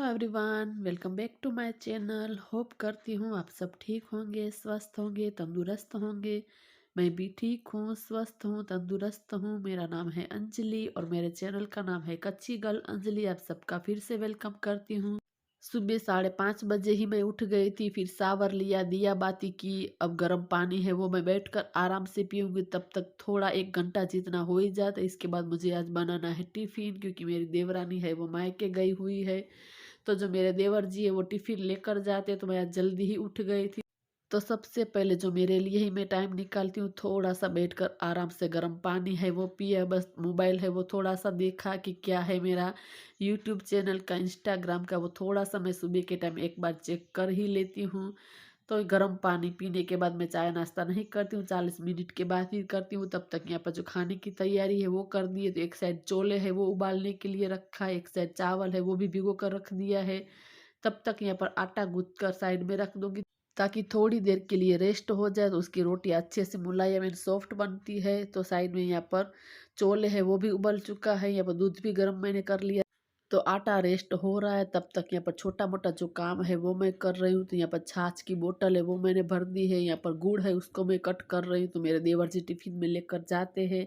Everyone, welcome back to my channel. Hope करती हूँ आप सब ठीक होंगे, स्वस्थ होंगे, तंदुरुस्त होंगे। मैं भी ठीक हूँ, स्वस्थ हूँ, तंदुरुस्त हूँ। मेरा नाम है अंजलि और मेरे चैनल का नाम है कच्ची गर्ल अंजलि। आप सबका फिर से वेलकम करती हूँ। सुबह 5:30 बजे ही मैं उठ गई थी, फिर शावर लिया, दिया बाती की। अब गर्म पानी है वो मैं बैठकर आराम से पीऊँगी, तब तक थोड़ा 1 घंटा जितना हो ही जाता है। इसके बाद मुझे आज बनाना है टिफ़िन, क्योंकि मेरी देवरानी है वो मायके गई हुई है। तो जो मेरे देवर जी है वो टिफ़िन लेकर जाते, तो मैं आज जल्दी ही उठ गई थी। तो सबसे पहले जो मेरे लिए ही मैं टाइम निकालती हूँ, थोड़ा-सा बैठकर आराम से गर्म पानी है वो पिया, बस मोबाइल है वो थोड़ा-सा देखा कि क्या है मेरा यूट्यूब चैनल का, इंस्टाग्राम का, वो थोड़ा-सा मैं सुबह के टाइम एक बार चेक कर ही लेती हूँ। तो गर्म पानी पीने के बाद मैं चाय नाश्ता नहीं करती हूँ, 40 मिनट के बाद ही करती हूँ। तब तक यहाँ पर जो खाने की तैयारी है वो कर दी है। तो एक साइड चोले है वो उबालने के लिए रखा है, एक साइड चावल है वो भी भिगो कर रख दिया है। तब तक यहाँ पर आटा गूँथ कर साइड में रख दूँगी, ताकि थोड़ी देर के लिए रेस्ट हो जाए, तो उसकी रोटी अच्छे से मुलायम एंड सॉफ्ट बनती है। तो साइड में यहाँ पर चोले है वो भी उबल चुका है, यहाँ पर दूध भी गर्म मैंने कर लिया। तो आटा रेस्ट हो रहा है, तब तक यहाँ पर छोटा-मोटा जो काम है वो मैं कर रही हूँ। तो यहाँ पर छाछ की बोतल है वो मैंने भर दी है, यहाँ पर गुड़ है उसको मैं कट कर रही हूँ, तो मेरे देवर जी टिफ़िन में लेकर जाते हैं।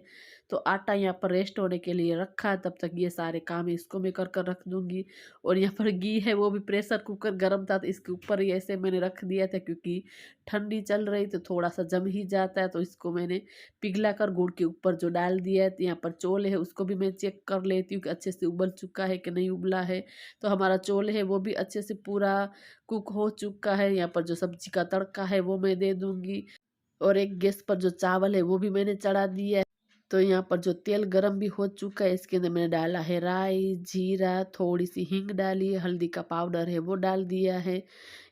तो आटा यहाँ पर रेस्ट होने के लिए रखा है, तब तक ये सारे काम इसको मैं कर रख दूँगी। और यहाँ पर घी है वो भी प्रेशर कुकर गर्म था, तो इसके ऊपर ही ऐसे मैंने रख दिया था, क्योंकि ठंडी चल रही तो थोड़ा-सा जम ही जाता है। तो इसको मैंने पिघला कर गुड़ के ऊपर जो डाल दिया है। तो यहाँ पर चोल है उसको भी मैं चेक कर लेती हूँ कि अच्छे से उबल चुका है कि नहीं उबला है। तो हमारा चोल है वो भी अच्छे से पूरा कुक हो चुका है। यहाँ पर जो सब्जी का तड़का है वो मैं दे दूँगी, और एक गैस पर जो चावल है वो भी मैंने चढ़ा दिया है। तो यहाँ पर जो तेल गरम भी हो चुका है, इसके अंदर मैंने डाला है राई, जीरा, थोड़ी-सी हींग डाली है, हल्दी का पाउडर है वो डाल दिया है।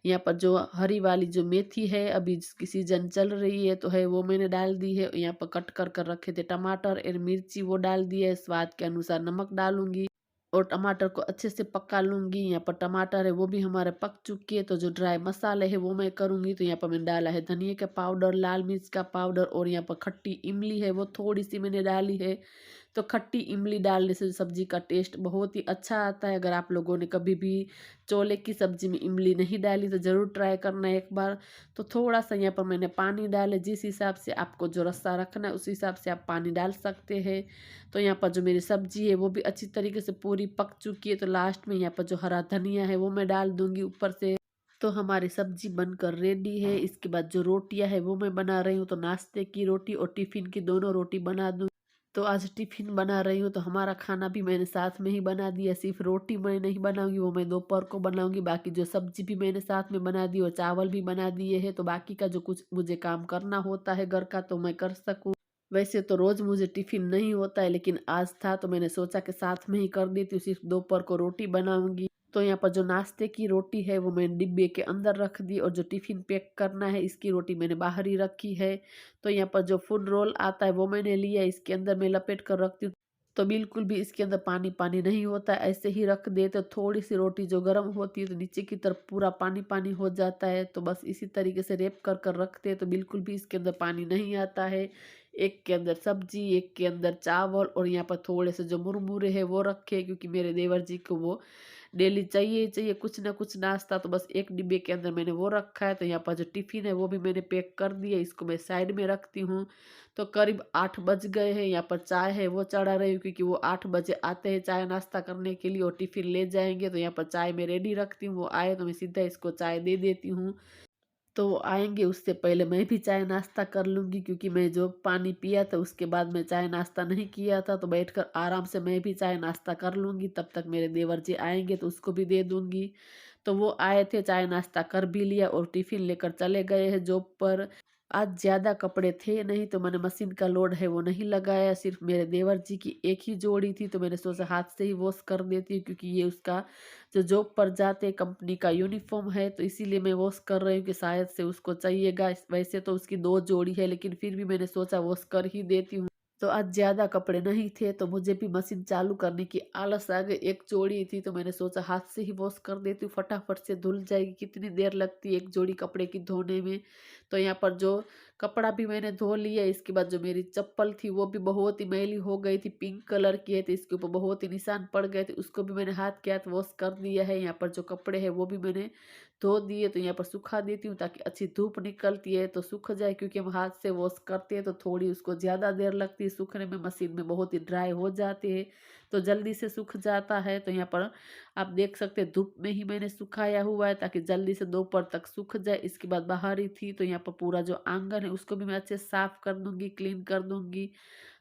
यहाँ पर जो हरी वाली जो मेथी है अभी जिसकी सीज़न चल रही है तो है वो मैंने डाल दी है। यहाँ पर कट कर रखे थे टमाटर और मिर्ची वो डाल दिया है, स्वाद के अनुसार नमक डालूँगी और टमाटर को अच्छे से पका लूँगी। यहाँ पर टमाटर है वो भी हमारे पक चुके हैं, तो जो ड्राई मसाले है वो मैं करूँगी। तो यहाँ पर मैंने डाला है धनिया का पाउडर, लाल मिर्च का पाउडर, और यहाँ पर खट्टी इमली है वो थोड़ी-सी मैंने डाली है। तो खट्टी इमली डालने से सब्ज़ी का टेस्ट बहुत ही अच्छा आता है। अगर आप लोगों ने कभी भी छोले की सब्ज़ी में इमली नहीं डाली तो ज़रूर ट्राई करना एक बार। तो थोड़ा-सा यहाँ पर मैंने पानी डाले, जिस हिसाब से आपको जो रस्सा रखना है उस हिसाब से आप पानी डाल सकते हैं। तो यहाँ पर जो मेरी सब्ज़ी है वो भी अच्छी तरीके से पूरी पक चुकी है। तो लास्ट में यहाँ पर जो हरा धनिया है वो मैं डाल दूँगी ऊपर से। तो हमारी सब्ज़ी बनकर रेडी है। इसके बाद जो रोटियाँ हैं वो मैं बना रही हूँ, तो नाश्ते की रोटी और टिफ़िन की दोनों रोटी बना दूँ। तो आज टिफ़िन बना रही हूँ, तो हमारा खाना भी मैंने साथ में ही बना दिया। सिर्फ़ रोटी मैं नहीं बनाऊँगी, वो मैं दोपहर को बनाऊँगी। बाकी जो सब्ज़ी भी मैंने साथ में बना दी और चावल भी बना दिए हैं। तो बाकी का जो कुछ मुझे काम करना होता है घर का तो मैं कर सकूँ। वैसे तो रोज़ मुझे टिफ़िन नहीं होता है, लेकिन आज था तो मैंने सोचा कि साथ में ही कर देती हूँ, सिर्फ़ दोपहर को रोटी बनाऊँगी। तो यहाँ पर जो नाश्ते की रोटी है वो मैंने डिब्बे के अंदर रख दी, और जो टिफ़िन पैक करना है इसकी रोटी मैंने बाहर ही रखी है। तो यहाँ पर जो फूड रोल आता है वो मैंने लिया, इसके अंदर मैं लपेट कर रखती हूँ। तो बिल्कुल भी इसके अंदर पानी-पानी नहीं होता है, ऐसे ही रख देते। तो थोड़ी-सी रोटी जो गर्म होती है तो नीचे की तरफ पूरा पानी-पानी हो जाता है। तो बस इसी तरीके से रैप कर रखते हैं, तो बिल्कुल भी इसके अंदर पानी नहीं आता है। एक के अंदर सब्जी, एक के अंदर चावल, और यहाँ पर थोड़े से जो मुरमुरे हैं वो रखे, क्योंकि मेरे देवर जी को वो डेली चाहिए ही चाहिए कुछ ना कुछ नाश्ता। तो बस एक डिब्बे के अंदर मैंने वो रखा है। तो यहाँ पर जो टिफ़िन है वो भी मैंने पैक कर दिया, इसको मैं साइड में रखती हूँ। तो करीब 8 बज गए हैं। यहाँ पर चाय है वो चढ़ा रही हूँ, क्योंकि वो 8 बजे आते हैं चाय नाश्ता करने के लिए और टिफ़िन ले जाएँगे। तो यहाँ पर चाय मैं रेडी रखती हूँ, वो आए तो मैं सीधा इसको चाय दे देती हूँ। तो वो आएँगे उससे पहले मैं भी चाय नाश्ता कर लूँगी, क्योंकि मैं जो पानी पिया था उसके बाद मैं चाय नाश्ता नहीं किया था। तो बैठकर आराम से मैं भी चाय नाश्ता कर लूँगी, तब तक मेरे देवर जी आएँगे तो उसको भी दे दूँगी। तो वो आए थे, चाय नाश्ता कर भी लिया और टिफ़िन लेकर चले गए हैं जॉब पर। आज ज़्यादा कपड़े थे नहीं, तो मैंने मशीन का लोड है वो नहीं लगाया, सिर्फ़ मेरे देवर जी की एक ही जोड़ी थी, तो मैंने सोचा हाथ से ही वॉश कर देती हूँ, क्योंकि ये उसका जो जॉब पर जाते कंपनी का यूनिफ़ॉर्म है, तो इसीलिए मैं वॉश कर रही हूँ कि शायद से उसको चाहिएगा। वैसे तो उसकी 2 जोड़ी है, लेकिन फिर भी मैंने सोचा वॉश कर ही देती हूँ। तो आज ज़्यादा कपड़े नहीं थे, तो मुझे भी मशीन चालू करने की आलस आ गई। एक जोड़ी थी तो मैंने सोचा हाथ से ही वॉश कर देती हूँ, फटाफट से धुल जाएगी, कितनी देर लगती है एक जोड़ी कपड़े की धोने में। तो यहाँ पर जो कपड़ा भी मैंने धो लिया। इसके बाद जो मेरी चप्पल थी वो भी बहुत ही मैली हो गई थी, पिंक कलर की है, तो इसके ऊपर बहुत ही निशान पड़ गए थे, उसको भी मैंने हाथ के हाथ वॉश कर दिया है। यहाँ पर जो कपड़े हैं वो भी मैंने धो दिए, तो यहाँ पर सुखा देती हूँ ताकि अच्छी धूप निकलती है तो सूख जाए, क्योंकि हम हाथ से वॉश करते हैं तो थोड़ी उसको ज़्यादा देर लगती है सूखने में, मशीन में बहुत ही ड्राई हो जाते हैं तो जल्दी से सूख जाता है। तो यहाँ पर आप देख सकते हैं धूप में ही मैंने सुखाया हुआ है ताकि जल्दी से दोपहर तक सूख जाए। इसके बाद बाहर ही थी तो यहाँ पर पूरा जो आंगन है उसको भी मैं अच्छे से साफ कर दूंगी, क्लीन कर दूंगी।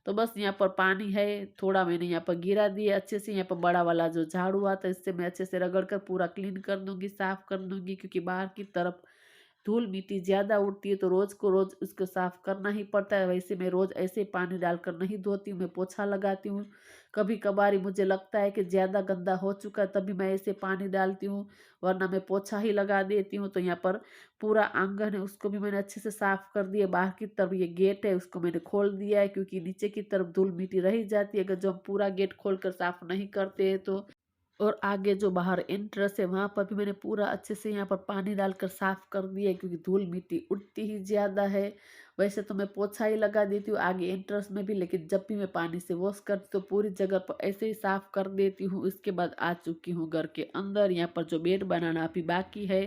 तो बस यहाँ पर पानी है थोड़ा मैंने यहाँ पर गिरा दिया अच्छे से। यहाँ पर बड़ा वाला जो झाड़ू आता है इससे मैं अच्छे से रगड़ कर पूरा क्लीन कर दूंगी, साफ कर दूंगी, क्योंकि बाहर की तरफ धूल मिट्टी ज़्यादा उड़ती है तो रोज़ को रोज़ उसको साफ़ करना ही पड़ता है। वैसे मैं रोज़ ऐसे ही पानी डालकर नहीं धोती हूँ, मैं पोछा लगाती हूँ। कभी कभार मुझे लगता है कि ज़्यादा गंदा हो चुका है तभी मैं ऐसे पानी डालती हूँ, वरना मैं पोछा ही लगा देती हूँ। तो यहाँ पर पूरा आंगन है उसको भी मैंने अच्छे से साफ़ कर दिया। बाहर की तरफ ये गेट है उसको मैंने खोल दिया है, क्योंकि नीचे की तरफ धूल मिट्टी रह जाती है अगर जो हम पूरा गेट खोल कर साफ़ नहीं करते हैं तो। और आगे जो बाहर एंट्रेंस है वहाँ पर भी मैंने पूरा अच्छे से यहाँ पर पानी डालकर साफ कर दिया है, क्योंकि धूल मिट्टी उड़ती ही ज़्यादा है। वैसे तो मैं पोछा ही लगा देती हूँ आगे एंट्रेंस में भी, लेकिन जब भी मैं पानी से वॉश करती तो पूरी जगह पर ऐसे ही साफ कर देती हूँ। उसके बाद आ चुकी हूँ घर के अंदर। यहाँ पर जो बेड बनाना अभी बाकी है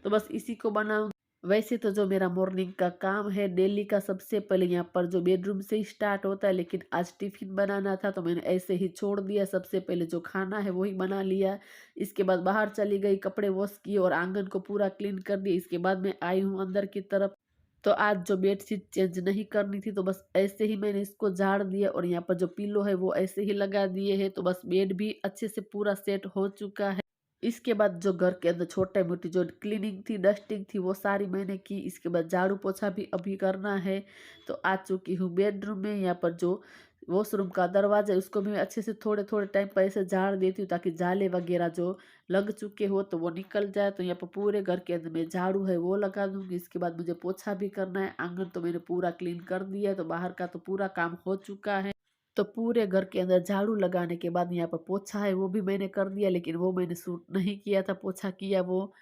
तो बस इसी को बनाऊँ। वैसे तो जो मेरा मॉर्निंग का काम है डेली का, सबसे पहले यहाँ पर जो बेडरूम से ही स्टार्ट होता है, लेकिन आज टिफिन बनाना था तो मैंने ऐसे ही छोड़ दिया। सबसे पहले जो खाना है वही बना लिया। इसके बाद बाहर चली गई, कपड़े वॉश किए और आंगन को पूरा क्लीन कर दिया। इसके बाद मैं आई हूँ अंदर की तरफ। तो आज जो बेडशीट चेंज नहीं करनी थी तो बस ऐसे ही मैंने इसको झाड़ दिया, और यहाँ पर जो पिलो है वो ऐसे ही लगा दिए है। तो बस बेड भी अच्छे से पूरा सेट हो चुका है। इसके बाद जो घर के अंदर छोटे मोटी जो क्लीनिंग थी, डस्टिंग थी, वो सारी मैंने की। इसके बाद झाड़ू पोछा भी अभी करना है। तो आ चुकी हूँ बेडरूम में। यहाँ पर जो वॉशरूम का दरवाजा है उसको भी मैं अच्छे से थोड़े थोड़े टाइम पर ऐसे झाड़ देती हूँ ताकि जाले वगैरह जो लग चुके हो तो वो निकल जाए। तो यहाँ पर पूरे घर के अंदर में झाड़ू है वो लगा दूंगी। इसके बाद मुझे पोछा भी करना है। आंगन तो मैंने पूरा क्लीन कर दिया है, तो बाहर का तो पूरा काम हो चुका है। तो पूरे घर के अंदर झाड़ू लगाने के बाद यहाँ पर पोछा है वो भी मैंने कर दिया, लेकिन वो मैंने सूट नहीं किया था, पोछा किया वो।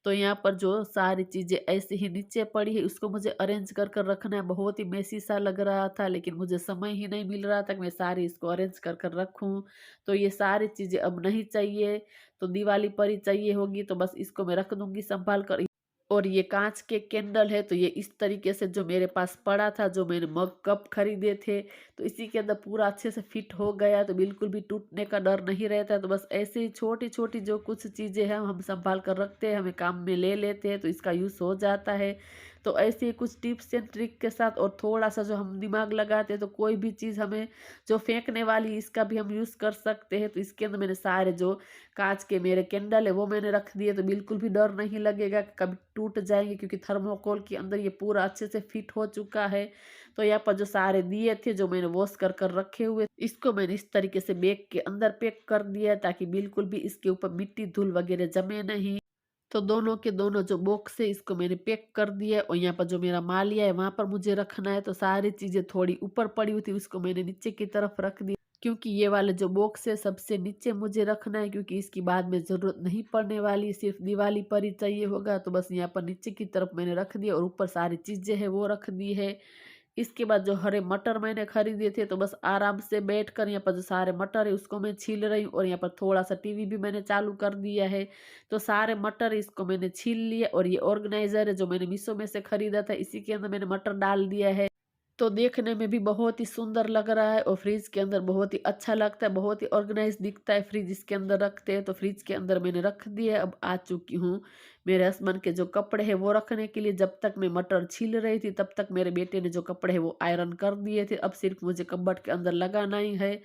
तो यहाँ पर जो सारी चीज़ें ऐसे ही नीचे पड़ी है उसको मुझे अरेंज कर कर रखना है। बहुत ही मेसी सा लग रहा था, लेकिन मुझे समय ही नहीं मिल रहा था कि मैं सारी इसको अरेंज कर कर रखूँ। तो ये सारी चीज़ें अब नहीं चाहिए, तो दिवाली पर ही चाहिए होगी, तो बस इसको मैं रख दूँगी सँभाल कर। और ये काँच के कैंडल है तो ये इस तरीके से जो मेरे पास पड़ा था, जो मैंने मग कप खरीदे थे, तो इसी के अंदर पूरा अच्छे से फिट हो गया, तो बिल्कुल भी टूटने का डर नहीं रहता। तो बस ऐसे ही छोटी-छोटी जो कुछ चीज़ें हैं हम सँभाल कर रखते हैं, हमें काम में ले लेते हैं तो इसका यूज़ हो जाता है। तो ऐसे ही कुछ टिप्स एंड ट्रिक के साथ और थोड़ा-सा जो हम दिमाग लगाते हैं तो कोई भी चीज़ हमें जो फेंकने वाली इसका भी हम यूज़ कर सकते हैं। तो इसके अंदर मैंने सारे जो काँच के मेरे कैंडल है वो मैंने रख दिए, तो बिल्कुल भी डर नहीं लगेगा कि कभी टूट जाएँगे, क्योंकि थर्मोकोल के अंदर ये पूरा अच्छे से फिट हो चुका है। तो यहाँ पर जो सारे दिए थे जो मैंने वॉश कर कर रखे हुए, इसको मैंने इस तरीके से बैग के अंदर पैक कर दिया ताकि बिल्कुल भी इसके ऊपर मिट्टी धूल वगैरह जमे नहीं। तो दोनों के दोनों जो बॉक्स है इसको मैंने पैक कर दिया है, और यहाँ पर जो मेरा मालिया है वहाँ पर मुझे रखना है। तो सारी चीज़ें थोड़ी ऊपर पड़ी हुई थी उसको मैंने नीचे की तरफ रख दी, क्योंकि ये वाले जो बॉक्स है सबसे नीचे मुझे रखना है, क्योंकि इसकी बाद में ज़रूरत नहीं पड़ने वाली, सिर्फ दिवाली पर ही चाहिए होगा। तो बस यहाँ पर नीचे की तरफ मैंने रख दिया और ऊपर सारी चीज़ें हैं वो रख दी है। इसके बाद जो हरे मटर मैंने खरीदे थे तो बस आराम से बैठकर यहाँ पर जो सारे मटर है उसको मैं छील रही हूँ, और यहाँ पर थोड़ा सा टीवी भी मैंने चालू कर दिया है। तो सारे मटर इसको मैंने छील लिया, और ये ऑर्गेनाइजर है जो मैंने मीशो में से खरीदा था इसी के अंदर मैंने मटर डाल दिया है। तो देखने में भी बहुत ही सुंदर लग रहा है और फ्रिज के अंदर बहुत ही अच्छा लगता है, बहुत ही ऑर्गेनाइज दिखता है फ्रिज इसके अंदर रखते हैं। तो फ्रिज के अंदर मैंने रख दिया है। अब आ चुकी हूँ मेरे हस्बैंड के जो कपड़े हैं वो रखने के लिए। जब तक मैं मटर छील रही थी तब तक मेरे बेटे ने जो कपड़े हैं वो आयरन कर दिए थे। अब सिर्फ मुझे कबर्ड के अंदर लगाना ही है।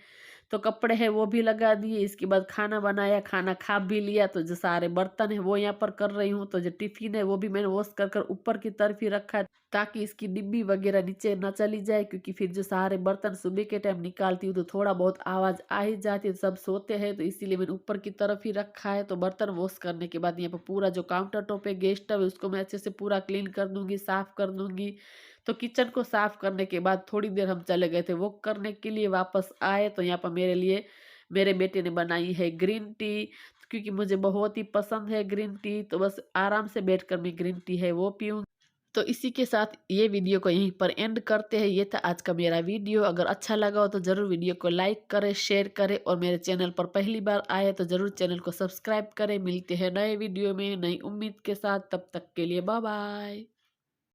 तो कपड़े हैं वो भी लगा दिए। इसके बाद खाना बनाया, खाना खा भी लिया। तो जो सारे बर्तन है वो यहाँ पर कर रही हूँ। तो जो टिफिन है वो भी मैंने वॉश कर कर ऊपर की तरफ ही रखा है, ताकि इसकी डिब्बी वगैरह नीचे ना चली जाए, क्योंकि फिर जो सारे बर्तन सुबह के टाइम निकालती हूँ तो थोड़ा बहुत आवाज़ आ ही जाती है, सब सोते हैं, तो इसीलिए मैंने ऊपर की तरफ ही रखा है। तो बर्तन वॉश करने के बाद यहाँ पर पूरा जो काउंटर टॉप है, गैस स्टव है, उसको मैं अच्छे से पूरा क्लीन कर दूंगी, साफ कर दूंगी। तो किचन को साफ करने के बाद थोड़ी देर हम चले गए थे वॉक करने के लिए, वापस आए तो यहाँ पर मेरे लिए मेरे बेटे ने बनाई है ग्रीन टी, क्योंकि मुझे बहुत ही पसंद है ग्रीन टी। तो बस आराम से बैठकर मैं ग्रीन टी है वो पीऊँगी। तो इसी के साथ ये वीडियो को यहीं पर एंड करते हैं। ये था आज का मेरा वीडियो। अगर अच्छा लगा हो तो ज़रूर वीडियो को लाइक करें, शेयर करें और मेरे चैनल पर पहली बार आए तो ज़रूर चैनल को सब्सक्राइब करें। मिलते हैं नए वीडियो में नई उम्मीद के साथ, तब तक के लिए बाय बाय।